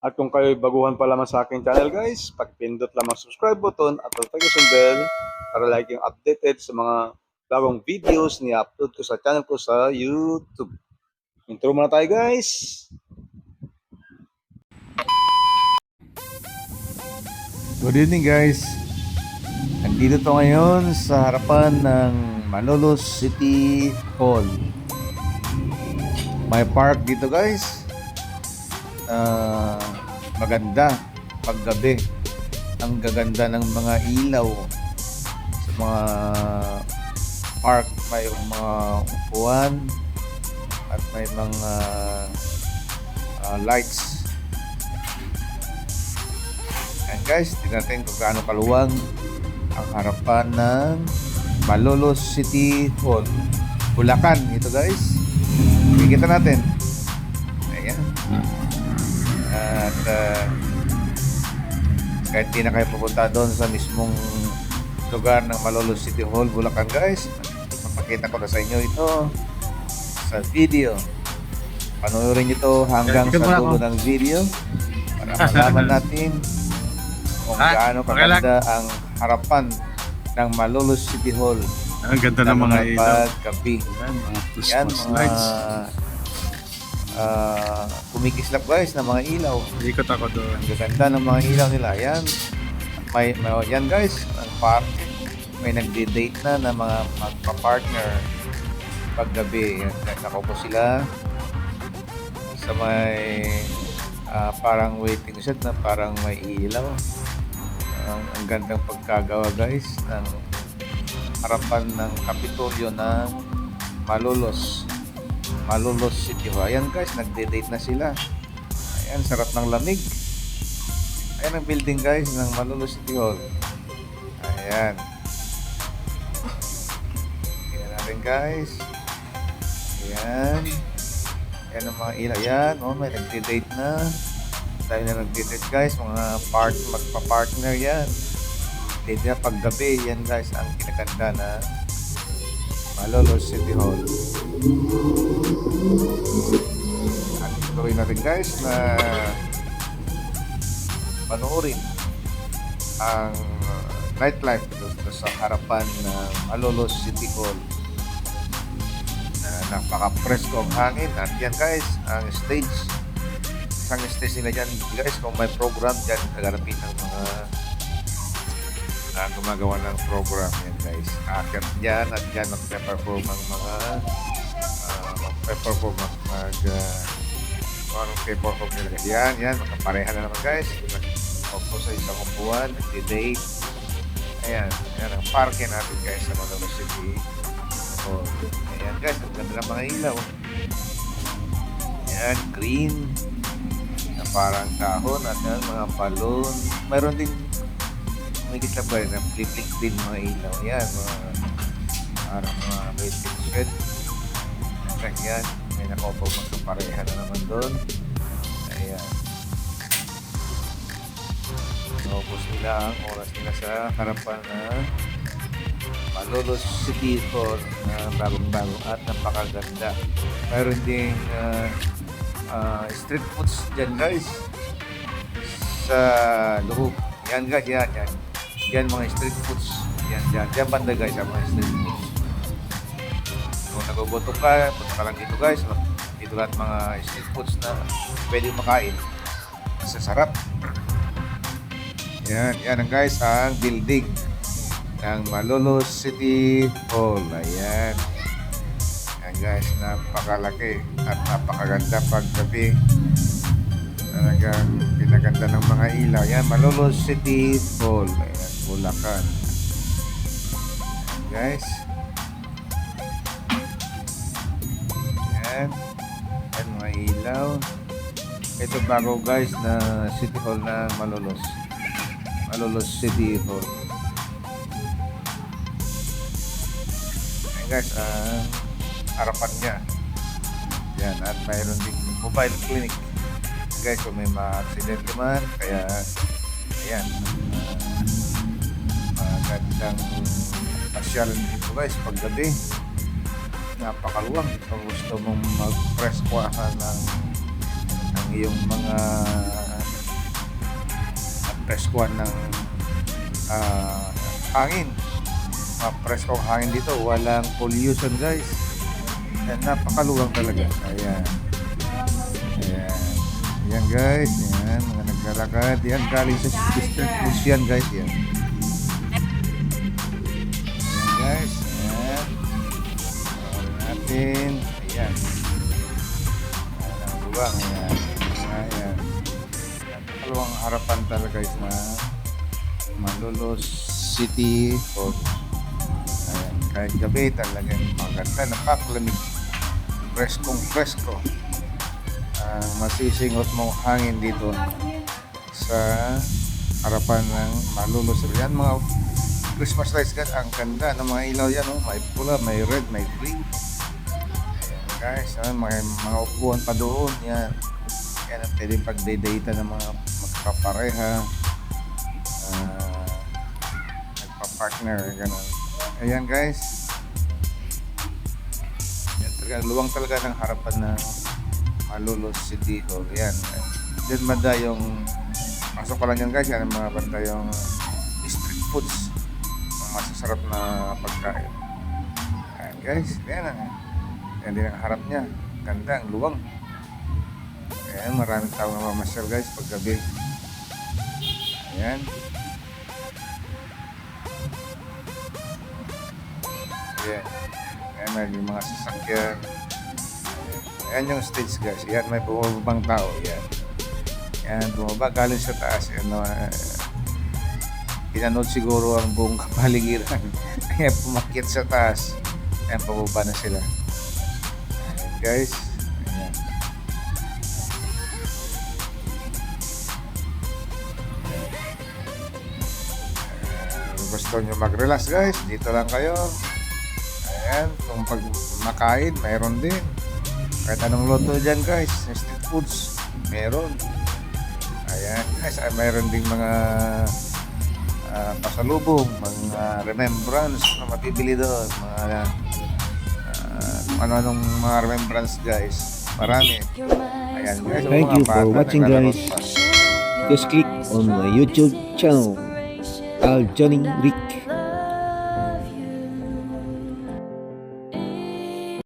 At kung kayo baguhan pa lamang sa aking channel guys, pag-pindot lamang subscribe button at notification bell para lagi yung updated sa mga bagong videos ni upload ko sa channel ko sa YouTube. Intro muna tayo guys. Good evening guys. Nandito to ngayon sa harapan ng Malolos City Hall. May park dito guys. Maganda paggabi. Ang gaganda ng mga ilaw sa mga park. May mga upuan at may mga lights. And guys, tingnan natin kung gaano kaluwag ang harapan ng Malolos City Hall, Bulacan. Ito guys, kikita natin. Ayan. At kahit di na kayo pupunta doon sa mismong lugar ng Malolos City Hall, Bulacan guys, papakita ko na sa inyo ito sa video. Panoorin nyo ito hanggang sa dulo ng video para malaman natin kung gaano kaganda ang harapan ng Malolos City Hall. Ang ganda ng mga ilaw. Paggabi. Yan, Mga kumikislap guys ng mga ilaw. ikot ako doon. Ang gaganda ng mga ilaw nila. May yan guys, ang park. May nagde-date na mga magpa-partner paggabi. Yan, nakaupo sila sa may parang waiting shed na parang may ilaw. Ang gandang pagkagawa guys ng harapan ng Kapitolyo ng Malolos City Hall. Ayan guys, nagde-date na sila. Ayan, sarap ng lamig. Ayan ang building guys ng Malolos City Hall. Ayan. Tingnan natin guys. Ayan. Ayan ang mga ilaw. Ayan, may nagde-date na. Tayo na nagde-date guys, mga magpa-partner yan. Date na paggabi. Yan guys, ang kinaganda na Malolos City Hall. At tuloy natin guys na panoorin ang nightlife dito sa harapan ng Malolos City Hall. Napaka-presko ang hangin. At yan guys, ang stage. Isang stage nila dyan guys, kung may program dyan, kagarapin ng mga gumagawa ng program yan guys. Akit dyan at dyan magpe-perform ang mga magpe-perform nila guys. Yan, magkapareha na naman guys. Opo sa isang upuan, nag-date. Ayan ang parke natin guys sa Malolos City. Ayan guys, ang ganda ng mga ilaw. Ayan, green na parang kahon at yan, mga balon. Mayroon din kumikita ba rin ng flick din mga ilaw. Ayan, parang mga waiting shed. Yan, may nakaupo magkapareha na naman doon. Ayan. Naubos nila ang oras nila sa harapan na Malolos City Hall na bagong-bago at napakaganda. Mayroon ding street foods dyan guys sa loob. Yan guys, yan mga street foods. Yan banda guys ang mga street foods. Kung nagugutom ka, punta ka lang dito guys. Dito lahat mga street foods na pwede makain. Masasarap. Yan ang guys ang building ng Malolos City Hall. Ayan guys, napakalaki at napakaganda paggabi. Talagang pinaganda ng mga ilaw. Yan, Malolos City Hall. Ayan, Bulacan. Ayan guys. Ayan mga ilaw. Ito bago guys na City Hall ng Malolos City Hall. Ayan guys, harapan niya. Yan, at mayroon din mobile clinic. Guys, kung may ma-accident naman, kaya ayan, magandang pasyalan dito guys paggabi. Napakaluwang kung gusto mong mag-press kuwahan ng iyong mga preskuhan ng hangin. Preskong hangin dito, walang pollution guys. Yan, napakaluwang talaga. Ayan. Yan guys, yan, mga naglalakad. Yan, galing sa district foods yan guys. Yan guys, yan. Natin, ayan. Ang luwang, ayan. Ayan. Napakaluwang harapan talaga guys na Malolos City Hall. Ayan, kahit gabi talagang maganda, napakalamig. Preskong presko. Masisingot mong hangin dito sa harapan ng Malolos. Yan mga Christmas lights guys, ang ganda ng mga ilaw yan, oh. May pula, may red, may green. Ayan guys, may mga upuan pa doon. Yan ang pwedeng pagdedata ng mga magkapareha, nagpa-partner, gano'n. Ayan guys, yan talaga, luwang talaga ng harapan ng Malolos City Hall. Yan. Diyan banda yung pasok ko lang yan guys. Yan ang mga banda yung street foods, ang masasarap na pagkain. Yan guys. Yan din ang harap niya. Ganda, ang luwang. Ayan, maraming tao na mamasyal guys pag gabi. Ayan. Ayan. Ayan, may mga sasakyan. Yan yung stage guys. Yan, may bumabang tao. Yan, bumaba galing sa taas. Yan, pinanood siguro ang buong kapaligiran. Kaya pumakyat sa taas. Yan, pababa na sila. Yan guys. Yan. Gusto nyo mag-relax guys, dito lang kayo. Ayan, kung pag makain, mayroon din. Kahit anong loto dyan guys, street foods, meron. Ayan guys, mayroon ding mga pasalubong, mga remembrance na mabibili doon. Mga ano-anong mga remembrance guys. Marami. Ayan guys. Thank you for watching guys. Just click on my YouTube channel, Al Johnny Rick.